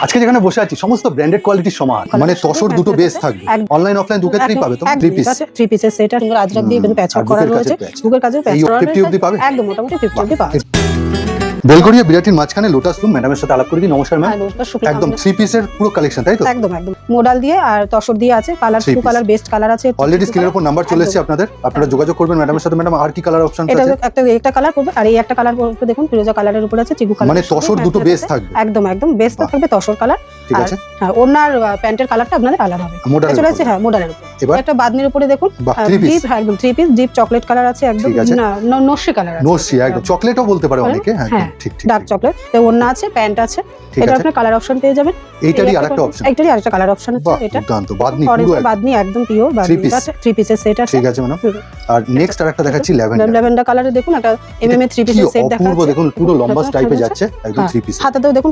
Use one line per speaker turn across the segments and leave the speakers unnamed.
আজকে যেখানে বসে আছি সমস্ত ব্র্যান্ডেড কোয়ালিটির সমান, মানে তসর দুটো বেস থাকবে, অনলাইন অফলাইন দু ক্ষেত্রেই পাবে। তো থ্রি পিস,
থ্রি পিসের সেট আর সুন্দর আজরাক দিয়ে কিন্তু প্যাচ করা রয়েছে, বুকের কাজেও প্যাচ করা রয়েছে,
50 অবধি পাবে
একদম মোটামুটি 50 অবধি পাবে।
বেলগড়িয়া বিরাটির মাঝখানে লোটাস রুম, ম্যাডামের সাথে আলাপ করে দিই। নমস্কার ম্যাম। একদম থ্রি পিসের পুরো কালেকশন, তাই তো?
একদম একদম মোডাল দিয়ে আর তসর দিয়ে আছে, colour to colour best colour আছে।
অলরেডি স্ক্রিনের উপর নাম্বার চলে এসেছে আপনাদের, আপনারা যোগাযোগ করবেন ম্যাডামের সাথে। ম্যাডাম আর কি কালার অপশন আছে?
এটা একটা কালার করবে আর এই একটা কালার করবে, দেখুন ফিরোজা কালারের উপর আছে, চিকু কালার,
মানে তসর দুটো বেস থাকবে।
একদম একদম বেস্ট থাকবে তসর কালার।
ঠিক আছে,
হ্যাঁ ওনার প্যান্টের কালারটা আপনাদের আলাদা হবে। চলে আসছে হ্যাঁ মোডালের উপর।
এবার
একটা বাদনির উপরে দেখুন ডিপ, একদম three piece deep chocolate colour আছে, একদম নস্যি কালার আছে,
নস্যি একদম চকলেটও বলতে পারে অনেকে। হ্যাঁ ঠিক ঠিক,
ডার্ক চকলেট। তো ওন্না আছে, প্যান্ট আছে, এটা আপনার কালার অপশন পেয়ে যাবেন।
এইটারই আরেকটা অপশন,
এইটারই আরেকটা কালার অপশন আছে। এটা
দুর্দান্ত বাদনি, পুরো
বাদনি একদম পিওর বাদনি আছে, থ্রি পিসের সেট আছে।
ঠিক আছে ম্যাডাম। আর নেক্সট আরেকটা দেখাচ্ছি ল্যাভেন্ডার
কালারে, দেখুন একটা এমএমএ থ্রি পিসের সেট দেখাচ্ছে,
অপূর্ব। দেখুন পুরো লম্বা স্টাইপে যাচ্ছে, একদম থ্রি পিস।
হাতেও দেখুন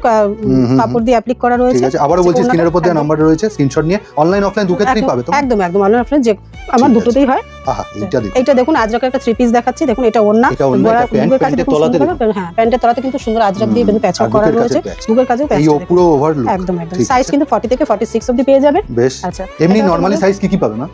কাপড় দিয়ে অ্যাপ্লিক করা রয়েছে।
ঠিক আছে, আবারো বলছি স্ক্রিনের উপর দেওয়া নাম্বার রয়েছে, স্ক্রিনশট নিয়ে অনলাইন অফলাইন দু ক্ষেত্রেই পাবে। তো
একদম একদম অনলাইন অফলাইন যে আমার দুটোতেই হয়।
আহা এইটা দেখুন,
এটা দেখুন আজরাকের একটা থ্রি পিস দেখাচ্ছি, দেখুন এটা ওন্না,
প্যান্টের তলাতে দেখুন।
হ্যাঁ প্যান্টের তলাতে কিন্তু সুন্দর আজরাক দিয়ে কিন্তু প্যাচ করা রয়েছে, বুকের কাজেও প্যাচ করা,
পুরো ওভারলুক।
একদম একদম সাইজ কিন্তু 40 থেকে 46 অবধি পেয়ে যাবে।
বেশ।
আচ্ছা
এমনি নরমালি সাইজ কি পাবে না?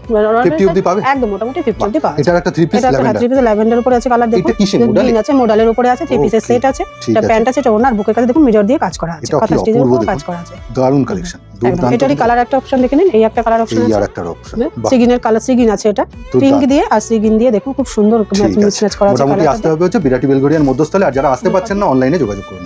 50 অবধি পাবে,
একদম মোটামুটি 50 অবধি পাবে।
এটা একটা three piece lavender,
three piece lavender উপরে আছে কালার, দেখুন
এটা কিসের মডেল
আছে, মডেলের উপরে আছে, থ্রি পিসের সেট আছে, এটা প্যান্ট আছে, এটা ওনার বুকের কাছে দেখুন মিরর দিয়ে কাজ করা আছে, কথা স্টিচের উপর কাজ করা আছে।
দারুণ কালেকশন, দুর্দান্ত।
এটারই কালার একটা অপশন দেখে নিন, এই একটা কালার অপশন আছে,
এই আরেকটা অপশন
সিগিনের কালার, সিগিন আছে, এটা পিঙ্ক দিয়ে আর সিগিন দিয়ে দেখুন খুব সুন্দর ম্যাচ করা আছে।
মোটামুটি আসতে হবে হচ্ছে বিরাটি বেলগড়িয়ার মধ্যস্থলে। আর যারা আসতে পারছেন না অনলাইনে যোগাযোগ করুন।